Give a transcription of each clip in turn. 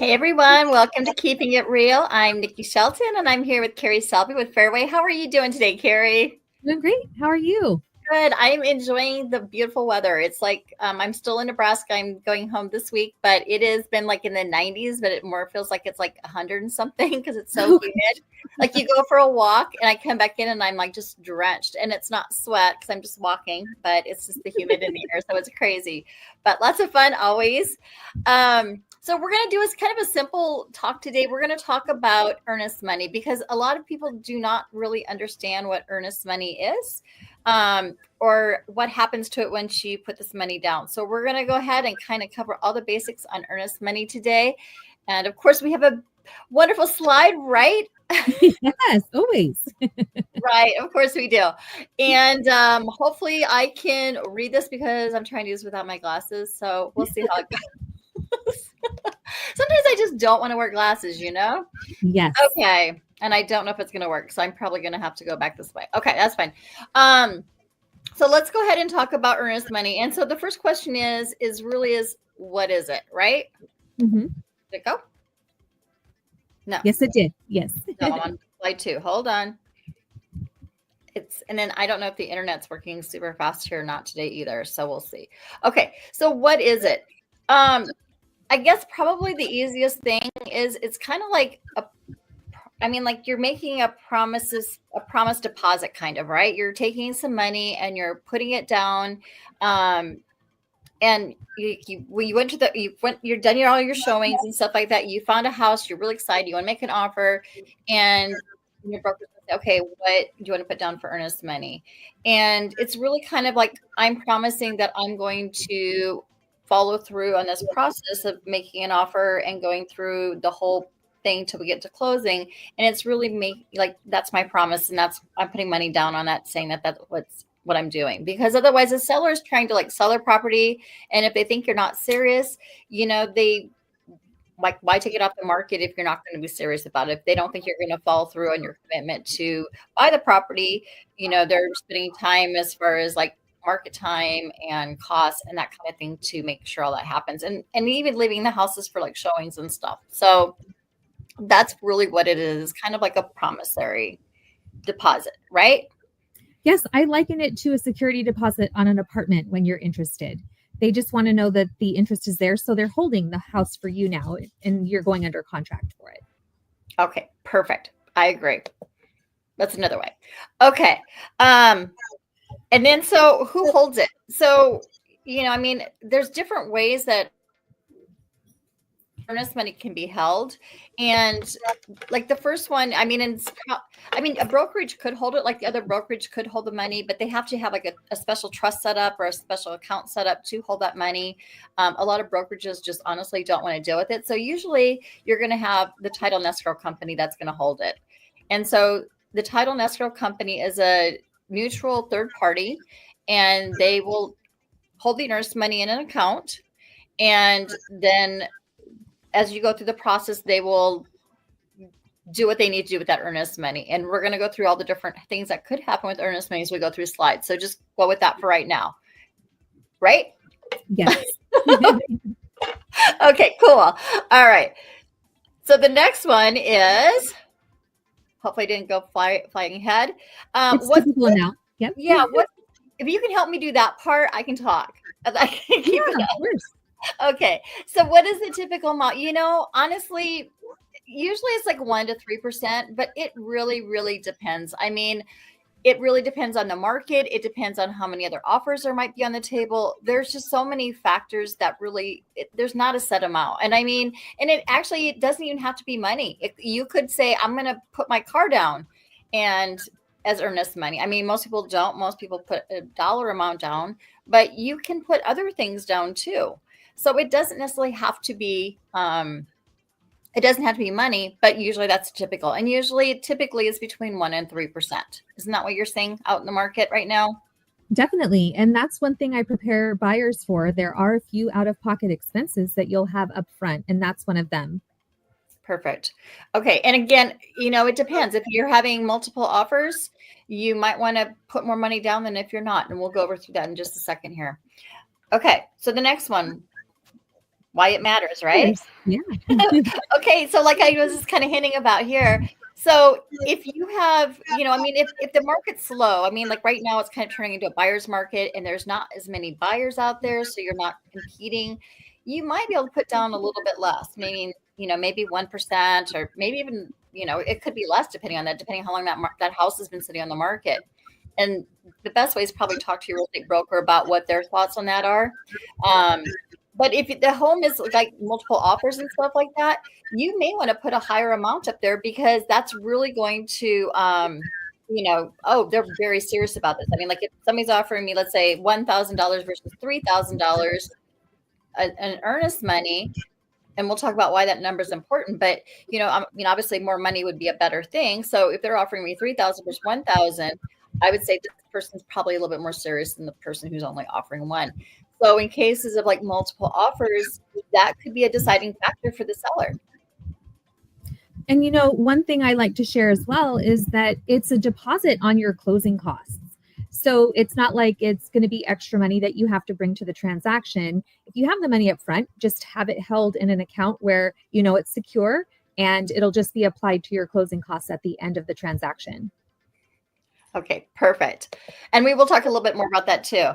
Hey everyone, welcome to Keeping It Real. I'm Nikki Shelton and I'm here with Carrie Selby with Fairway. How are you doing today, Carrie? Doing great. How are you? Good. I'm enjoying the beautiful weather. It's like I'm still in Nebraska. I'm going home this week, but it has been like in the 90s, but it more feels like it's like 100 and something because it's so humid. Like you go for a walk and I come back in and I'm like just drenched, and it's not sweat because I'm just walking, but it's just the humid in the air. So it's crazy, but lots of fun always. So we're going to do is kind of a simple talk today. We're going to talk about earnest money because a lot of people do not really understand what earnest money is. Or what happens to it when you put this money down. So we're going to go ahead and kind of cover all the basics on earnest money today. And of course, we have a wonderful slide, right? Yes, always. Right. Of course we do. And hopefully I can read this because I'm trying to do this without my glasses. So we'll see how it goes. Sometimes I just don't want to wear glasses, you know? Yes. Okay. And I don't know if it's going to work. So I'm probably going to have to go back this way. Okay. That's fine. So let's go ahead and talk about earnest money. And so the first question is what is it, right? Mm-hmm. Did it go? No. Yes, it did. Yes. No, I'm on slide 2. Hold on. And then I don't know if the internet's working super fast here or not today either. So we'll see. Okay. So what is it? I guess probably the easiest thing is it's kind of like like you're making a promise deposit kind of, right? You're taking some money and you're putting it down. And you're done all your showings and stuff like that. You found a house, you're really excited, you want to make an offer, and your broker says, okay, what do you want to put down for earnest money? And it's really kind of like, I'm promising that I'm going to follow through on this process of making an offer and going through the whole thing till we get to closing. And it's really that's my promise, and I'm putting money down on that, saying that's what I'm doing, because otherwise the seller is trying to sell their property, and if they think you're not serious, they why take it off the market if you're not going to be serious about it? If they don't think you're going to follow through on your commitment to buy the property, they're spending time as far as market time and costs and that kind of thing to make sure all that happens, and even leaving the houses for showings and stuff. So that's really what it is, kind of like a promissory deposit, right? Yes, I liken it to a security deposit on an apartment when you're interested. They just want to know that the interest is there. So they're holding the house for you now, and you're going under contract for it. Okay, perfect. I agree. That's another way. Okay. And then, so who holds it? So, there's different ways that earnest money can be held. And the first one, a brokerage could hold it, like the other brokerage could hold the money, but they have to have a special trust set up or a special account set up to hold that money. A lot of brokerages just honestly don't want to deal with it. So usually you're going to have the title and escrow company that's going to hold it. And so the title and escrow company is a neutral third party, and they will hold the earnest money in an account. And then as you go through the process, they will do what they need to do with that earnest money. And we're going to go through all the different things that could happen with earnest money as we go through slides. So just go with that for right now. Right? Yes. Okay, cool. All right. So the next one is, hopefully I didn't go flying ahead. It's typical amount. Yep. Yeah. If you can help me do that part, I can talk. I can keep it up. Of course. Okay. So what is the typical amount? Honestly, usually it's 1% to 3%, but it really, really depends. It really depends on the market. It depends on how many other offers there might be on the table. There's just so many factors that there's not a set amount. And it doesn't even have to be money. You could say, I'm going to put my car down and as earnest money. Most people don't. Most people put a dollar amount down, but you can put other things down too. So it doesn't necessarily have to be, it doesn't have to be money, but usually that's typical. And typically is between 1% and 3%. Isn't that what you're seeing out in the market right now? Definitely. And that's one thing I prepare buyers for. There are a few out-of-pocket expenses that you'll have up front, and that's one of them. Perfect. Okay. And again, it depends. If you're having multiple offers, you might want to put more money down than if you're not. And we'll go over through that in just a second here. Okay. So the next one. why it matters, Of right? course. Yeah. Okay, so like I was just kind of hinting about here. So if you have, I mean, if the market's slow, I mean, like right now it's kind of turning into a buyer's market and there's not as many buyers out there, so you're not competing, you might be able to put down a little bit less, maybe, maybe 1% or maybe even, it could be less depending on that, depending on how long that house has been sitting on the market. And the best way is probably talk to your real estate broker about what their thoughts on that are. Um, but if the home is like multiple offers and stuff like that, you may want to put a higher amount up there because that's really going to, oh, they're very serious about this. I mean, like if somebody's offering me, let's say $1,000 versus $3,000 an earnest money, and we'll talk about why that number is important. But obviously, more money would be a better thing. So if they're offering me 3,000 versus 1,000, I would say this person's probably a little bit more serious than the person who's only offering one. So in cases of like multiple offers, that could be a deciding factor for the seller. And one thing I like to share as well is that it's a deposit on your closing costs. So it's not like it's going to be extra money that you have to bring to the transaction. If you have the money up front, just have it held in an account where it's secure and it'll just be applied to your closing costs at the end of the transaction. Okay, perfect. And we will talk a little bit more about that too.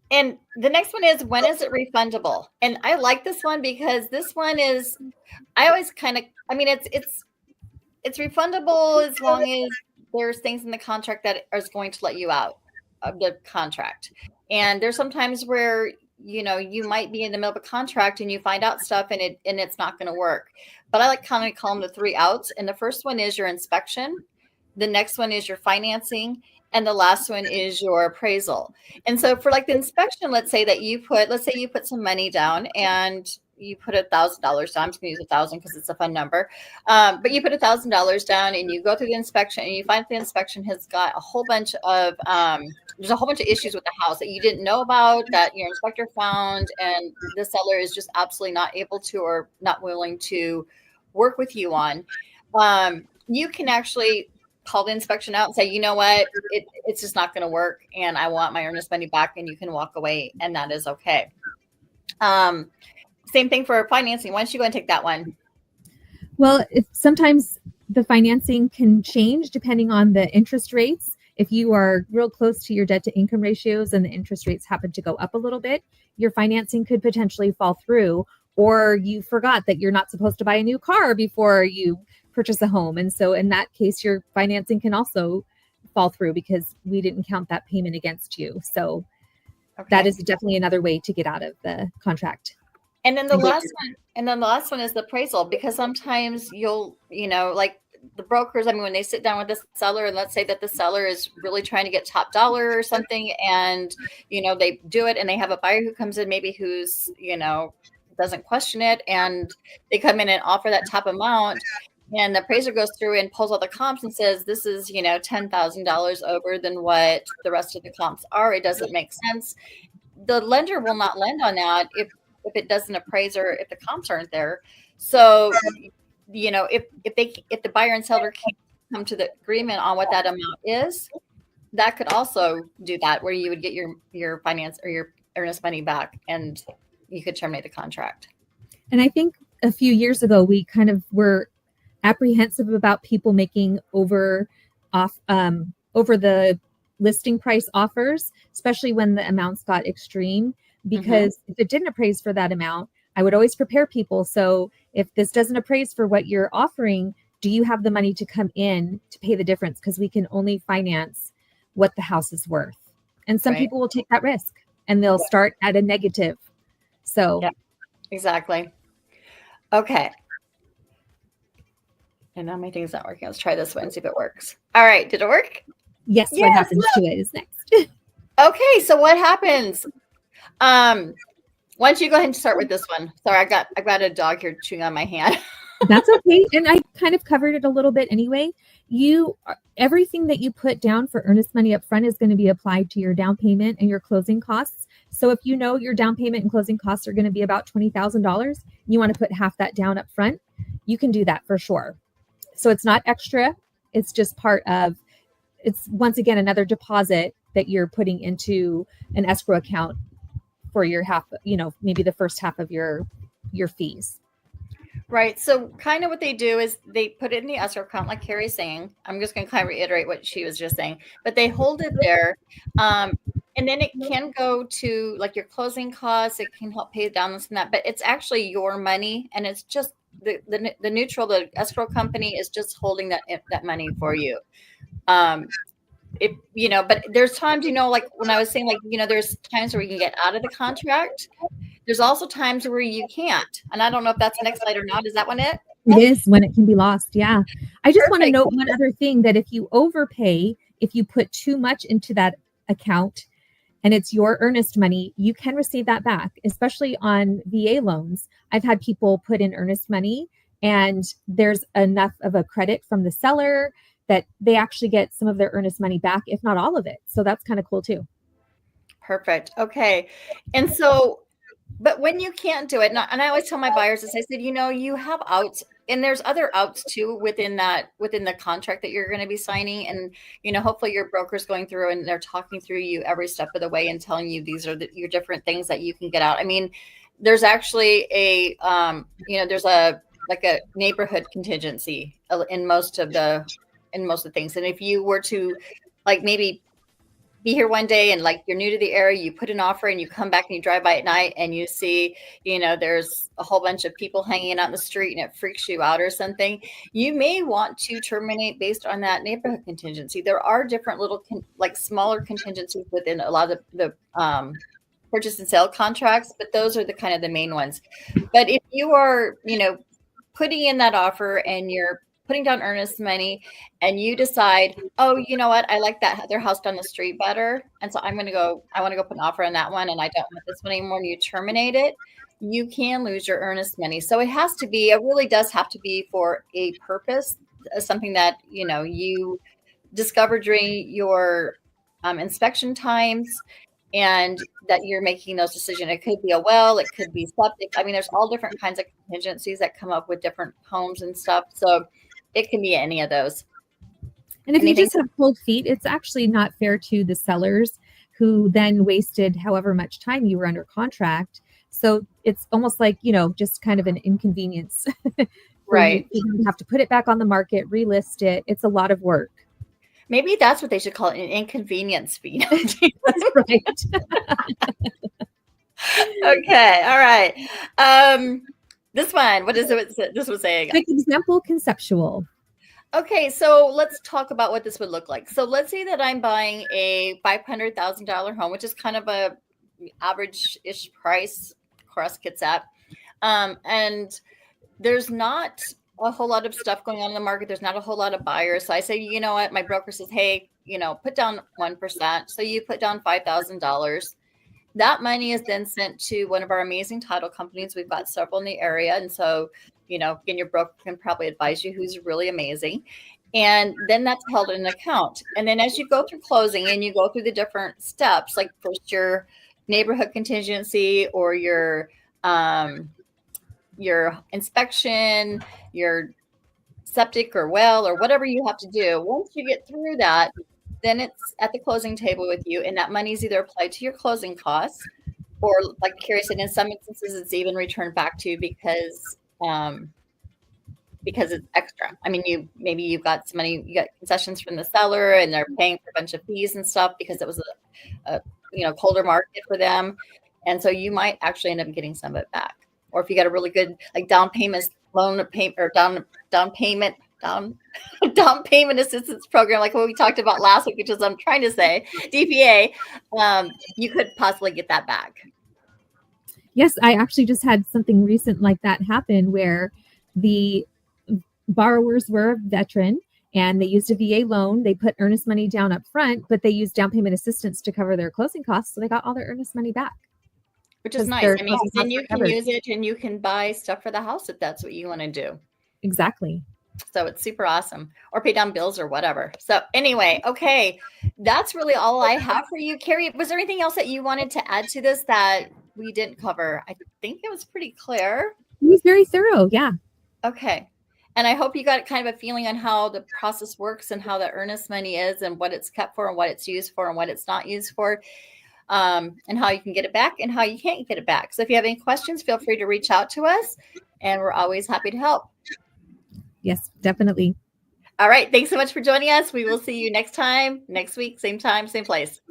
And the next one is, when is it refundable? And I like this one because this one is, I always kind of, I mean, it's refundable as long as there's things in the contract that is going to let you out of the contract. And there's sometimes where, you might be in the middle of a contract and you find out stuff and it's not going to work. But I like kind of call them the 3 outs. And the first one is your inspection. The next one is your financing. And the last one is your appraisal. And so for like the inspection, let's say you put some money down and you put $1,000 down. I'm just gonna use 1,000 because it's a fun number. But you put $1,000 down and you go through the inspection and you find the inspection has got a whole bunch of there's a whole bunch of issues with the house that you didn't know about, that your inspector found, and the seller is just absolutely not able to or not willing to work with you on. You can actually call the inspection out and say, you know what, it's just not going to work and I want my earnest money back, and you can walk away and that is okay. Same thing for financing. Why don't you go and take that one? Well, sometimes the financing can change depending on the interest rates. If you are real close to your debt to income ratios and the interest rates happen to go up a little bit, your financing could potentially fall through, or you forgot that you're not supposed to buy a new car before you purchase a home. And so in that case, your financing can also fall through because we didn't count that payment against you. So that is definitely another way to get out of the contract. And then the last one is the appraisal, because sometimes you'll, like the brokers, I mean, when they sit down with the seller and let's say that the seller is really trying to get top dollar or something, and, they do it and they have a buyer who comes in, maybe who's, doesn't question it, and they come in and offer that top amount. And the appraiser goes through and pulls all the comps and says, this is, $10,000 over than what the rest of the comps are. It doesn't make sense. The lender will not lend on that if it doesn't appraise or if the comps aren't there. So, if the buyer and seller can't come to the agreement on what that amount is, that could also do that, where you would get your finance or your earnest money back and you could terminate the contract. And I think a few years ago, we kind of were apprehensive about people making over the listing price offers, especially when the amounts got extreme, because if it didn't appraise for that amount, I would always prepare people. So if this doesn't appraise for what you're offering, do you have the money to come in to pay the difference? Because we can only finance what the house is worth. And some people will take that risk and they'll start at a negative. So exactly. Okay. And now my thing is not working. Let's try this one and see if it works. All right. Did it work? Yes. What happens to it is next. Okay. So what happens? Why don't you go ahead and start with this one? Sorry, I got a dog here chewing on my hand. That's okay. And I kind of covered it a little bit anyway. Everything that you put down for earnest money up front is going to be applied to your down payment and your closing costs. So if your down payment and closing costs are going to be about $20,000, you want to put half that down up front, you can do that for sure. So it's not extra. It's just it's once again another deposit that you're putting into an escrow account for your half, maybe the first half of your fees. Right. So kind of what they do is they put it in the escrow account, like Carrie's saying. I'm just going to kind of reiterate what she was just saying, but they hold it there. And then it can go to like your closing costs. It can help pay down this and that, but it's actually your money, and it's just the escrow company is just holding that money for you. But there's times, like when I was saying, like, there's times where you can get out of the contract. There's also times where you can't. And I don't know if that's the next slide or not. Is that one it? It is when it can be lost. Yeah. I just want to Perfect. note one other thing, that if you overpay, if you put too much into that account and it's your earnest money, you can receive that back, especially on VA loans. I've had people put in earnest money and there's enough of a credit from the seller that they actually get some of their earnest money back, if not all of it. So that's kind of cool too. Perfect. Okay. And so, but when you can't do it, and I always tell my buyers this, I said, you have outs, and there's other outs too within the contract that you're going to be signing. And, hopefully your broker's going through and they're talking through you every step of the way and telling you these are your different things that you can get out. I mean, there's actually there's like a neighborhood contingency in most of the things. And if you were to like maybe be here one day and like you're new to the area, you put an offer and you come back and you drive by at night and you see, there's a whole bunch of people hanging out in the street and it freaks you out or something, you may want to terminate based on that neighborhood contingency. There are different little smaller contingencies within a lot of the purchase and sale contracts, but those are the kind of the main ones. But if you are, putting in that offer and you're putting down earnest money and you decide, oh, you know what, I like that other house down the street better, and so I want to go put an offer on that one and I don't want this one anymore, and you terminate it, you can lose your earnest money. So it really does have to be for a purpose, something that you discovered during your inspection times, and that you're making those decisions. It could be a well, it could be septic. I mean, there's all different kinds of contingencies that come up with different homes and stuff. So it can be any of those. And if you just have cold feet, it's actually not fair to the sellers who then wasted however much time you were under contract. So it's almost like, just kind of an inconvenience. Right. You have to put it back on the market, relist it. It's a lot of work. Maybe that's what they should call it, an inconvenience fee. That's right. Okay. All right. This one, what is it? This was saying. Quick example, conceptual. Okay, so let's talk about what this would look like. So let's say that I'm buying a $500,000 home, which is kind of a average-ish price across Kitsap. And there's not a whole lot of stuff going on in the market. There's not a whole lot of buyers. So I say, you know what? My broker says, hey, put down 1%. So you put down $5,000. That money is then sent to one of our amazing title companies. We've got several in the area. And so, again, your broker can probably advise you who's really amazing. And then that's held in an account. And then as you go through closing and you go through the different steps, like first your neighborhood contingency or your inspection, your septic or well, or whatever you have to do, once you get through that, then it's at the closing table with you, and that money is either applied to your closing costs, or like Carrie said, in some instances, it's even returned back to you because it's extra. I mean, you've got some money, you got concessions from the seller, and they're paying for a bunch of fees and stuff because it was a colder market for them, and so you might actually end up getting some of it back. Or if you got a really good down payment assistance program, like what we talked about last week, which is I'm trying to say DPA, you could possibly get that back. Yes, I actually just had something recent like that happen where the borrowers were a veteran and they used a VA loan. They put earnest money down up front, but they used down payment assistance to cover their closing costs. So they got all their earnest money back. Which is nice. I mean, then you can use it and you can buy stuff for the house if that's what you want to do. Exactly. So it's super awesome, or pay down bills or whatever. So anyway, okay, that's really all I have for you. Carrie, was there anything else that you wanted to add to this that we didn't cover? I think it was pretty clear. It was very thorough. Yeah. Okay. And I hope you got kind of a feeling on how the process works and how the earnest money is and what it's kept for and what it's used for and what it's not used for. and how you can get it back and how you can't get it back. So if you have any questions, feel free to reach out to us, and we're always happy to help. Yes, definitely. All right. Thanks so much for joining us. We will see you next time, next week, same time, same place.